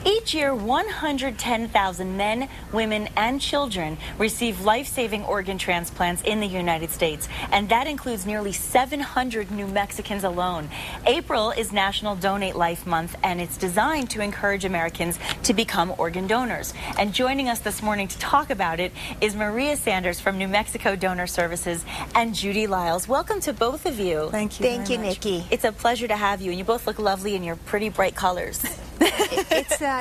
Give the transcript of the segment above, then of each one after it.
Each year, 110,000 men, women, and children receive life-saving organ transplants in the United States, and that includes nearly 700 New Mexicans alone. April is National Donate Life Month, and it's designed to encourage Americans to become organ donors. And joining us this morning to talk about it is Maria Sanders from New Mexico Donor Services and Judy Lyles. Welcome to both of you. Thank you. Thank you, Nikki. It's a pleasure to have you, and you both look lovely in your pretty bright colors.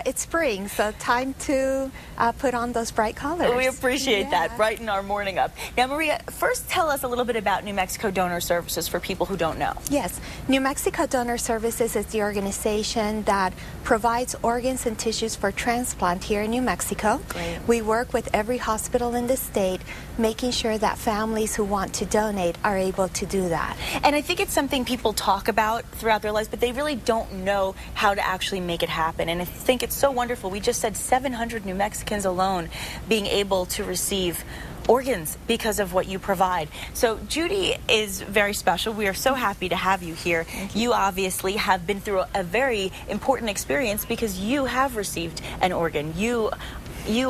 It's spring, so time to put on those bright colors. We appreciate that. Brighten our morning up. Now, Maria, first tell us a little bit about New Mexico Donor Services for people who don't know. Yes, New Mexico Donor Services is the organization that provides organs and tissues for transplant here in New Mexico. Great. We work with every hospital in the state, making sure that families who want to donate are able to do that. And I think it's something people talk about throughout their lives, but they really don't know how to actually make it happen. And I think it's so wonderful. We just said 700 New Mexicans alone being able to receive organs because of what you provide. So Judy is very special. We are so happy to have you here. You obviously have been through a very important experience because you have received an organ. You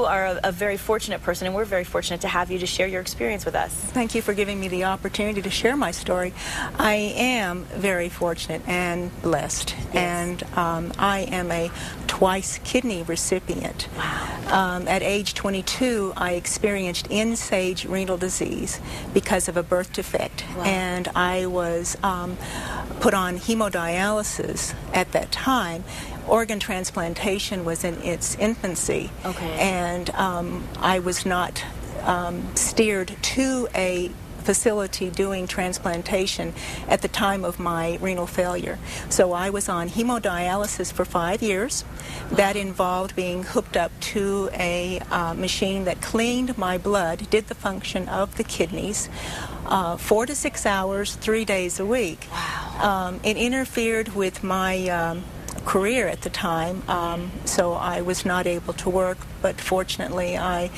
are a very fortunate person, and we're very fortunate to have you to share your experience with us. Thank you for giving me the opportunity to share my story. I am very fortunate and blessed, and I am a twice kidney recipient. Wow. At age 22, I experienced end-stage renal disease because of a birth defect, and I was put on hemodialysis at that time. Organ transplantation was in its infancy, and I was not steered to a facility doing transplantation at the time of my renal failure. So I was on hemodialysis for 5 years. That involved being hooked up to a machine that cleaned my blood, did the function of the kidneys, 4 to 6 hours, 3 days a week. Wow. It interfered with my career at the time, so I was not able to work, but fortunately I'd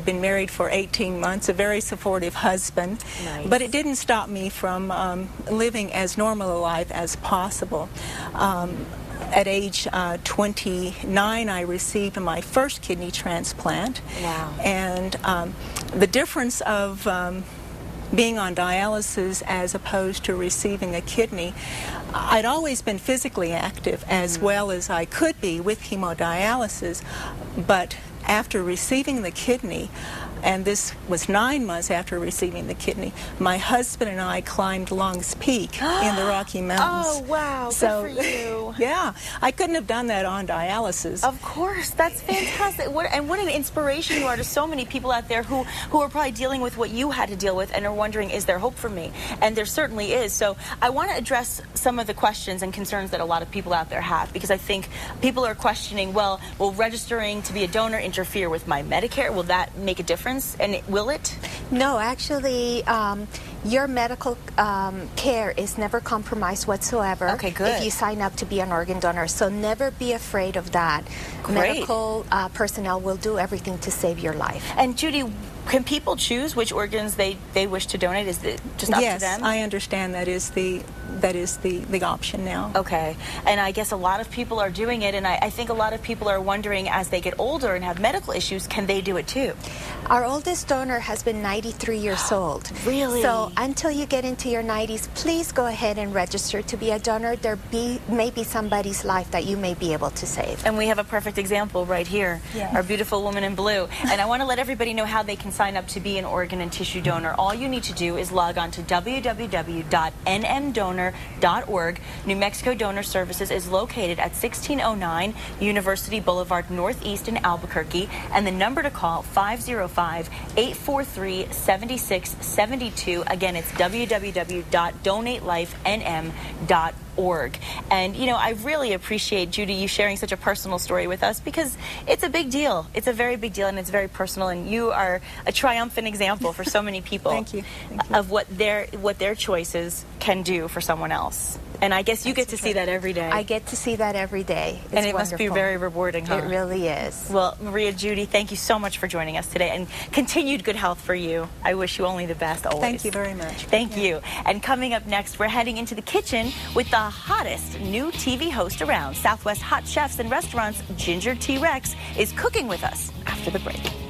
been married for 18 months, a very supportive husband. Nice. But it didn't stop me from living as normal a life as possible. At age 29, I received my first kidney transplant. Wow. And the difference of being on dialysis as opposed to receiving a kidney, I'd always been physically active as well as I could be with hemodialysis, but after receiving the kidney, and this was 9 months after receiving the kidney, my husband and I climbed Long's Peak in the Rocky Mountains. Oh, wow. So, good for you. Yeah, I couldn't have done that on dialysis. Of course, that's fantastic. What an inspiration you are to so many people out there who are probably dealing with what you had to deal with and are wondering, is there hope for me? And there certainly is. So I want to address some of the questions and concerns that a lot of people out there have, because I think people are questioning, well, will registering to be a donor interfere with my Medicare? Will that make a difference? And will it? No, actually, your medical care is never compromised whatsoever. Okay, good. If you sign up to be an organ donor, so never be afraid of that. Great. Medical personnel will do everything to save your life. And Judy, can people choose which organs they wish to donate? Is it just up to them? Yes, I understand that is the option now. Okay, and I guess a lot of people are doing it, and I think a lot of people are wondering, as they get older and have medical issues, can they do it too? Our oldest donor has been 93 years old. Really? So until you get into your 90s, please go ahead and register to be a donor. There may be somebody's life that you may be able to save. And we have a perfect example right here, our beautiful woman in blue. And I want to let everybody know how they can sign up to be an organ and tissue donor. All you need to do is log on to www.nmdonor.org. New Mexico Donor Services is located at 1609 University Boulevard Northeast in Albuquerque, and the number to call 505-843-7672. Again, it's www.donatelifenm.org. And, you know, I really appreciate, Judy, you sharing such a personal story with us, because it's a big deal. It's a very big deal, and it's very personal, and you are a triumphant example for so many people. Thank you. Of what their choices can do for someone else. And I guess you get to see that every day. I get to see that every day. It's and it wonderful. Must be very rewarding, huh? It really is. Well, Maria Judy, thank you so much for joining us today, and continued good health for you. I wish you only the best always. Thank you very much. Thank you. And coming up next, we're heading into the kitchen with the hottest new TV host around. Southwest Hot Chefs and Restaurants' Ginger T. Rex is cooking with us after the break.